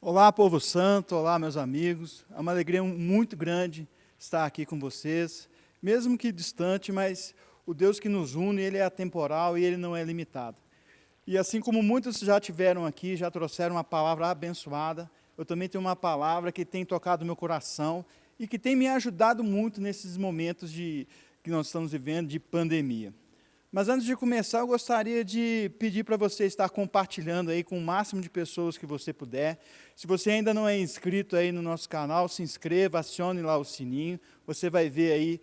Olá, povo santo, olá, meus amigos. É uma alegria muito grande estar aqui com vocês, mesmo que distante, mas o Deus que nos une, Ele é atemporal e Ele não é limitado. E assim como muitos já tiveram aqui, já trouxeram uma palavra abençoada, eu também tenho uma palavra que tem tocado meu coração e que tem me ajudado muito nesses momentos que nós estamos vivendo de pandemia. Mas antes de começar, eu gostaria de pedir para você estar compartilhando aí com o máximo de pessoas que você puder. Se você ainda não é inscrito aí no nosso canal, se inscreva, acione lá o sininho. Você vai ver aí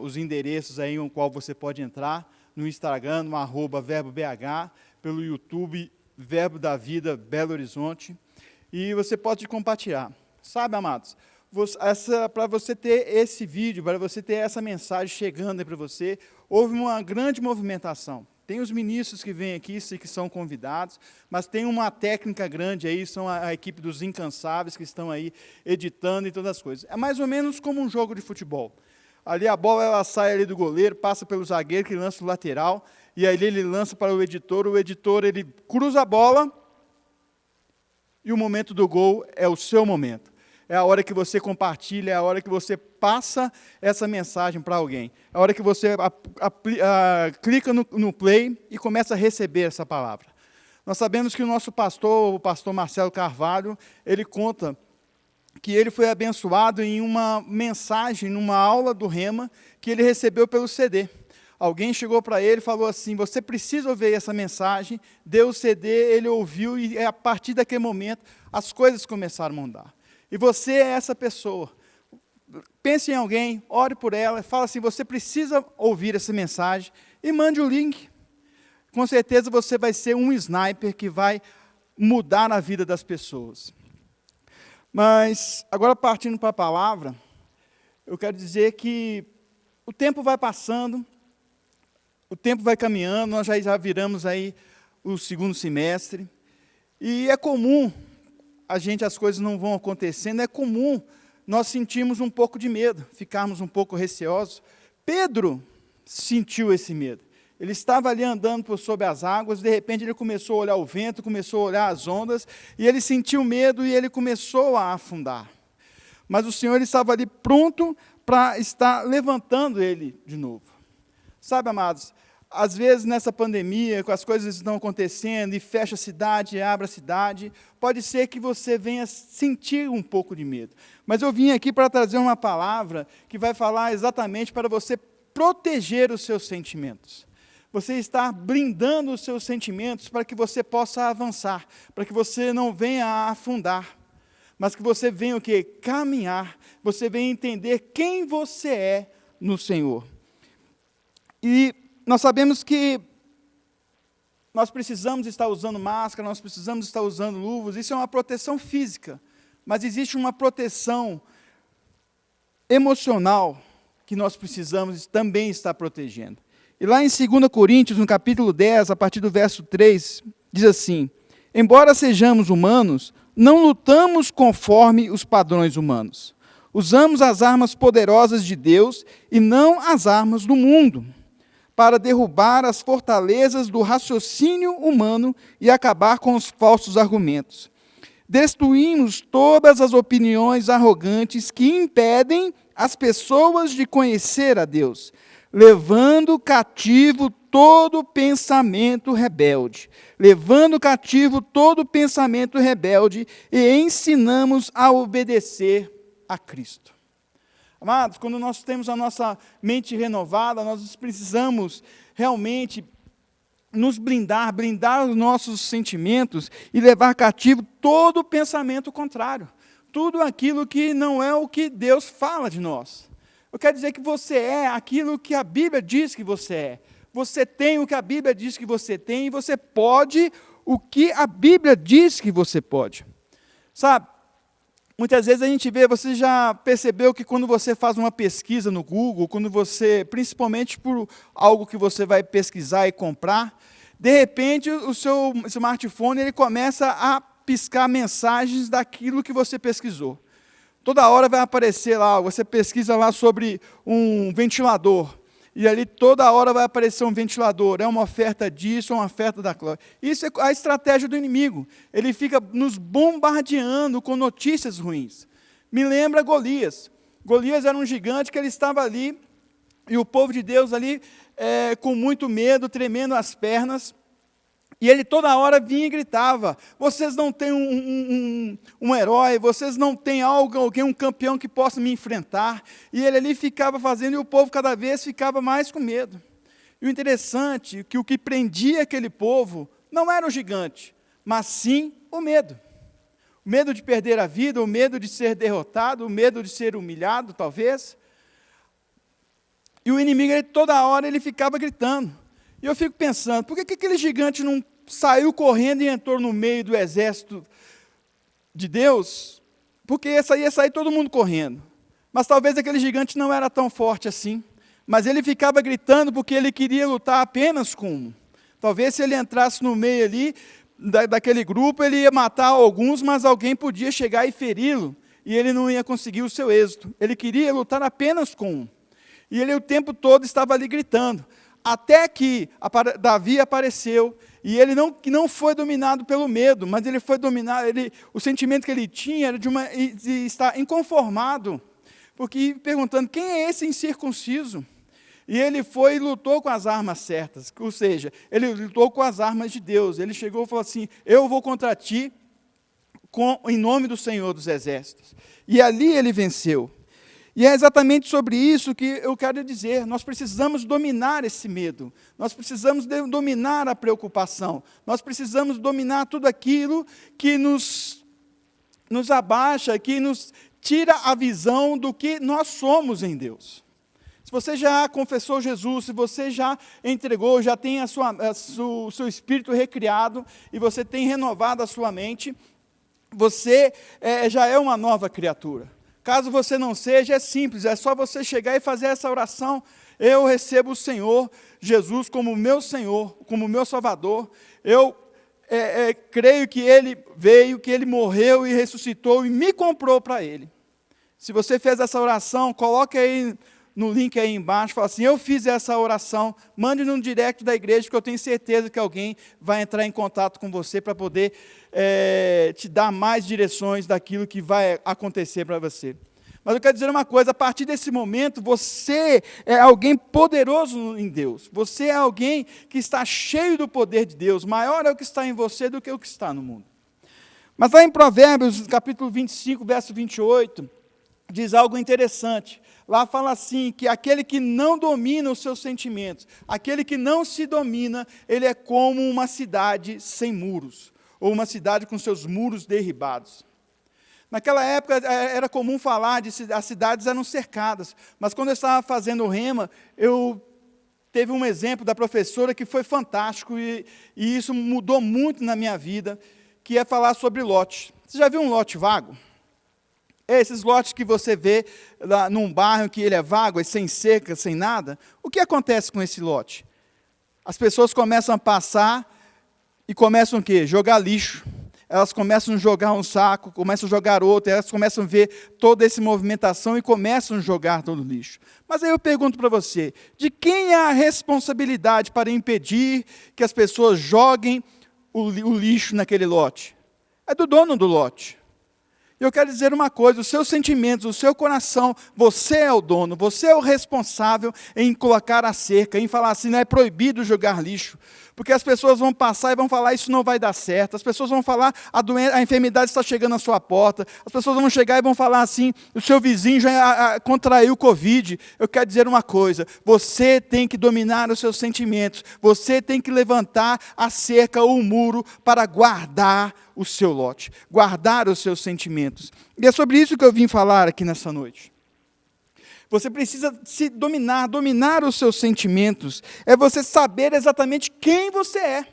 os endereços aí no qual você pode entrar, no Instagram, no @verbobh, pelo YouTube, Verbo da Vida, Belo Horizonte. E você pode compartilhar. Sabe, amados, para você ter esse vídeo, para você ter essa mensagem chegando aí para você, houve uma grande movimentação. Tem os ministros que vêm aqui, que são convidados, mas tem uma técnica grande aí, são a equipe dos incansáveis que estão aí editando e todas as coisas. É mais ou menos como um jogo de futebol. Ali a bola ela sai ali do goleiro, passa pelo zagueiro que lança o lateral, e aí ele lança para o editor ele cruza a bola, e o momento do gol é o seu momento. É a hora que você compartilha, é a hora que você passa essa mensagem para alguém. É a hora que você clica no play e começa a receber essa palavra. Nós sabemos que o nosso pastor, o pastor Marcelo Carvalho, ele conta que ele foi abençoado em uma mensagem, numa aula do Rema, que ele recebeu pelo CD. Alguém chegou para ele e falou assim, você precisa ouvir essa mensagem, deu o CD, ele ouviu, e a partir daquele momento, as coisas começaram a mudar. E você é essa pessoa. Pense em alguém, ore por ela, fala assim, você precisa ouvir essa mensagem, e mande o link. Com certeza você vai ser um sniper que vai mudar a vida das pessoas. Mas, agora partindo para a palavra, eu quero dizer que o tempo vai passando, o tempo vai caminhando, nós já viramos aí o segundo semestre, e é comum as coisas não vão acontecendo, é comum nós sentirmos um pouco de medo, ficarmos um pouco receosos. Pedro sentiu esse medo. Ele estava ali andando por sobre as águas, de repente ele começou a olhar o vento, começou a olhar as ondas, e ele sentiu medo e ele começou a afundar. Mas o Senhor estava ali pronto para estar levantando ele de novo. Sabe, amados, às vezes nessa pandemia, com as coisas estão acontecendo, e fecha a cidade, abre a cidade, pode ser que você venha sentir um pouco de medo. Mas eu vim aqui para trazer uma palavra que vai falar exatamente para você proteger os seus sentimentos. Você está blindando os seus sentimentos para que você possa avançar, para que você não venha a afundar, mas que você venha o quê? Caminhar, você venha entender quem você é no Senhor. E nós sabemos que nós precisamos estar usando máscara, nós precisamos estar usando luvas, isso é uma proteção física, mas existe uma proteção emocional que nós precisamos também estar protegendo. E lá em 2 Coríntios, no capítulo 10, a partir do verso 3, diz assim, embora sejamos humanos, não lutamos conforme os padrões humanos. Usamos as armas poderosas de Deus e não as armas do mundo, para derrubar as fortalezas do raciocínio humano e acabar com os falsos argumentos. Destruímos todas as opiniões arrogantes que impedem as pessoas de conhecer a Deus, levando cativo todo pensamento rebelde. Levando cativo todo pensamento rebelde e ensinamos a obedecer a Cristo. Amados, quando nós temos a nossa mente renovada, nós precisamos realmente nos blindar os nossos sentimentos e levar cativo todo pensamento contrário. Tudo aquilo que não é o que Deus fala de nós. Eu quero dizer que você é aquilo que a Bíblia diz que você é. Você tem o que a Bíblia diz que você tem e você pode o que a Bíblia diz que você pode. Sabe? Muitas vezes a gente vê, você já percebeu que quando você faz uma pesquisa no Google, quando você, principalmente por algo que você vai pesquisar e comprar, de repente o seu smartphone ele começa a piscar mensagens daquilo que você pesquisou. Toda hora vai aparecer lá, você pesquisa lá sobre um ventilador, e ali toda hora vai aparecer um ventilador, é uma oferta disso, é uma oferta daquilo. Isso é a estratégia do inimigo. Ele fica nos bombardeando com notícias ruins. Me lembra Golias. Golias era um gigante que ele estava ali, e o povo de Deus ali, com muito medo, tremendo as pernas, e ele toda hora vinha e gritava: vocês não têm um herói, vocês não têm alguém, um campeão que possa me enfrentar. E ele ali ficava fazendo, e o povo cada vez ficava mais com medo. E o interessante é que o que prendia aquele povo não era o gigante, mas sim o medo. O medo de perder a vida, o medo de ser derrotado, o medo de ser humilhado, talvez. E o inimigo, toda hora, ele ficava gritando. E eu fico pensando, por que aquele gigante não saiu correndo e entrou no meio do exército de Deus? Porque ia sair todo mundo correndo. Mas talvez aquele gigante não era tão forte assim. Mas ele ficava gritando porque ele queria lutar apenas com um. Talvez se ele entrasse no meio ali, daquele grupo, ele ia matar alguns, mas alguém podia chegar e feri-lo. E ele não ia conseguir o seu êxito. Ele queria lutar apenas com um. E ele o tempo todo estava ali gritando. Até que Davi apareceu, e ele não foi dominado pelo medo, mas ele foi dominado, o sentimento que ele tinha era de estar inconformado, porque perguntando: quem é esse incircunciso? E ele foi e lutou com as armas certas, ou seja, ele lutou com as armas de Deus. Ele chegou e falou assim: eu vou contra ti em nome do Senhor dos Exércitos. E ali ele venceu. E é exatamente sobre isso que eu quero dizer. Nós precisamos dominar esse medo. Nós precisamos dominar a preocupação. Nós precisamos dominar tudo aquilo que nos abaixa, que nos tira a visão do que nós somos em Deus. Se você já confessou Jesus, se você já entregou, já tem o seu espírito recriado, e você tem renovado a sua mente, você já é uma nova criatura. Caso você não seja, é simples, é só você chegar e fazer essa oração: eu recebo o Senhor Jesus como meu Senhor, como meu Salvador. Eu creio que Ele veio, que Ele morreu e ressuscitou e me comprou para Ele. Se você fez essa oração, coloque aí no link aí embaixo, fala assim: eu fiz essa oração, mande no direct da igreja, porque eu tenho certeza que alguém vai entrar em contato com você para poder te dar mais direções daquilo que vai acontecer para você. Mas eu quero dizer uma coisa: a partir desse momento, você é alguém poderoso em Deus, você é alguém que está cheio do poder de Deus, maior é o que está em você do que o que está no mundo. Mas lá em Provérbios, capítulo 25, verso 28, diz algo interessante. Lá fala assim, que aquele que não domina os seus sentimentos, aquele que não se domina, ele é como uma cidade sem muros, ou uma cidade com seus muros derribados. Naquela época era comum falar as cidades eram cercadas, mas quando eu estava fazendo o rema, teve um exemplo da professora que foi fantástico, e isso mudou muito na minha vida, que é falar sobre lote. Você já viu um lote vago? Esses lotes que você vê lá num bairro que ele é vago, sem cerca, sem nada. O que acontece com esse lote? As pessoas começam a passar e começam o quê? Jogar lixo. Elas começam a jogar um saco, começam a jogar outro, elas começam a ver toda essa movimentação e começam a jogar todo o lixo. Mas aí eu pergunto para você: de quem é a responsabilidade para impedir que as pessoas joguem o lixo naquele lote? É do dono do lote. Eu quero dizer uma coisa: os seus sentimentos, o seu coração, você é o dono, você é o responsável em colocar a cerca, em falar assim: não é proibido jogar lixo, porque as pessoas vão passar e vão falar: isso não vai dar certo. As pessoas vão falar: a enfermidade está chegando à sua porta. As pessoas vão chegar e vão falar assim: o seu vizinho já contraiu Covid. Eu quero dizer uma coisa: você tem que dominar os seus sentimentos, você tem que levantar a cerca ou o muro para guardar o seu lote, guardar os seus sentimentos. E é sobre isso que eu vim falar aqui nessa noite. Você precisa se dominar os seus sentimentos, é você saber exatamente quem você é.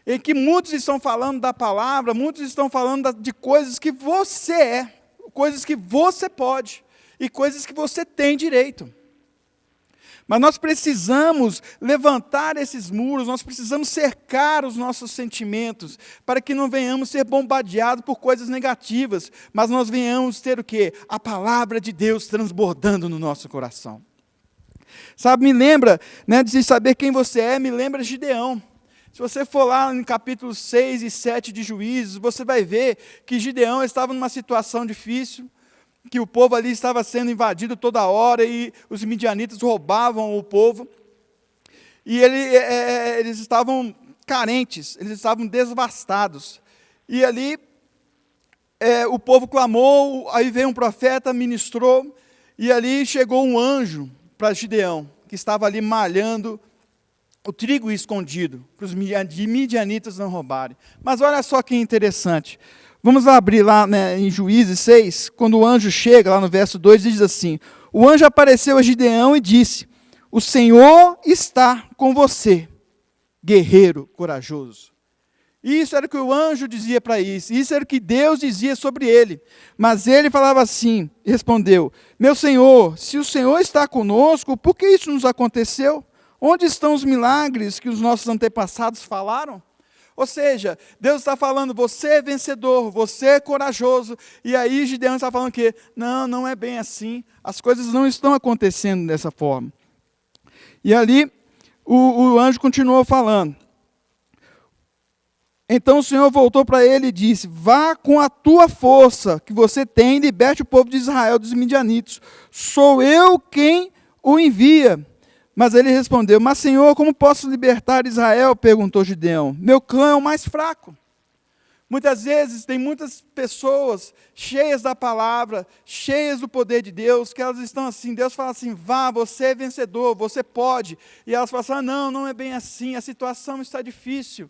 E que muitos estão falando da palavra, muitos estão falando de coisas que você é, coisas que você pode, e coisas que você tem direito. Mas nós precisamos levantar esses muros, nós precisamos cercar os nossos sentimentos, para que não venhamos ser bombardeados por coisas negativas, mas nós venhamos ter o quê? A palavra de Deus transbordando no nosso coração. Sabe, me lembra, né, de saber quem você é, me lembra de Gideão. Se você for lá em capítulos 6 e 7 de Juízes, você vai ver que Gideão estava numa situação difícil, que o povo ali estava sendo invadido toda hora e os midianitas roubavam o povo. E eles estavam carentes, eles estavam devastados. E ali o povo clamou, aí veio um profeta, ministrou, e ali chegou um anjo para Gideão, que estava ali malhando o trigo escondido, para os midianitas não roubarem. Mas olha só que interessante. Vamos abrir lá, né, em Juízes 6, quando o anjo chega, lá no verso 2, diz assim: o anjo apareceu a Gideão e disse: o Senhor está com você, guerreiro corajoso. Isso era o que o anjo dizia para isso era o que Deus dizia sobre ele. Mas ele falava assim, respondeu: meu Senhor, se o Senhor está conosco, por que isso nos aconteceu? Onde estão os milagres que os nossos antepassados falaram? Ou seja, Deus está falando, você é vencedor, você é corajoso. E aí Gideão está falando que não é bem assim, as coisas não estão acontecendo dessa forma. E ali o anjo continuou falando. Então o Senhor voltou para ele e disse: vá com a tua força que você tem e liberte o povo de Israel dos midianitas. Sou eu quem o envia. Mas ele respondeu: mas Senhor, como posso libertar Israel? Perguntou Gideão. Meu clã é o mais fraco. Muitas vezes tem muitas pessoas cheias da palavra, cheias do poder de Deus, que elas estão assim, Deus fala assim: vá, você é vencedor, você pode. E elas falam assim: não é bem assim, a situação está difícil.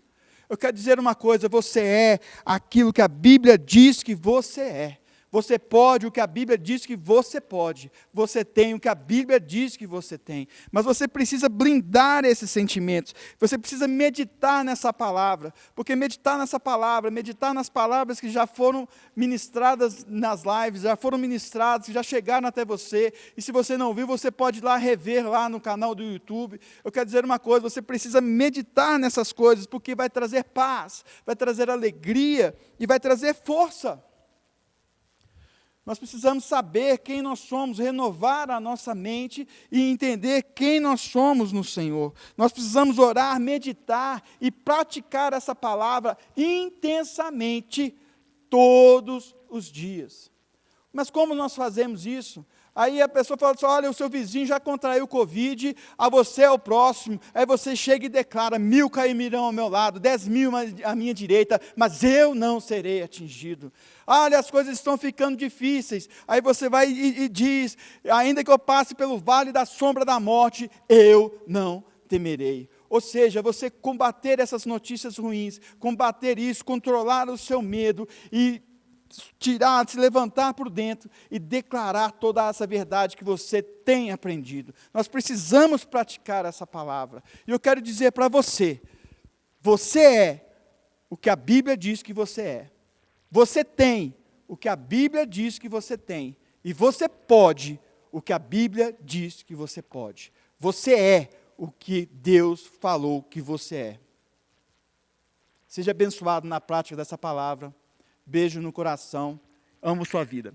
Eu quero dizer uma coisa, você é aquilo que a Bíblia diz que você é. Você pode o que a Bíblia diz que você pode. Você tem o que a Bíblia diz que você tem. Mas você precisa blindar esses sentimentos. Você precisa meditar nessa palavra. Porque meditar nessa palavra, meditar nas palavras que já foram ministradas nas lives, já foram ministradas, que já chegaram até você. E se você não viu, você pode ir lá rever lá no canal do YouTube. Eu quero dizer uma coisa, você precisa meditar nessas coisas, porque vai trazer paz, vai trazer alegria e vai trazer força. Nós precisamos saber quem nós somos, renovar a nossa mente e entender quem nós somos no Senhor. Nós precisamos orar, meditar e praticar essa palavra intensamente todos os dias. Mas como nós fazemos isso? Aí a pessoa fala assim: olha, o seu vizinho já contraiu Covid, a você é o próximo. Aí você chega e declara: 1000 cairão ao meu lado, 10.000 à minha direita, mas eu não serei atingido. Olha, as coisas estão ficando difíceis. Aí você vai e diz: ainda que eu passe pelo vale da sombra da morte, eu não temerei. Ou seja, você combater essas notícias ruins, combater isso, controlar o seu medo e tirar, se levantar por dentro e declarar toda essa verdade que você tem aprendido. Nós precisamos praticar essa palavra. E eu quero dizer para você, você é o que a Bíblia diz que você é. Você tem o que a Bíblia diz que você tem. E você pode o que a Bíblia diz que você pode. Você é o que Deus falou que você é. Seja abençoado na prática dessa palavra. Beijo no coração. Amo sua vida.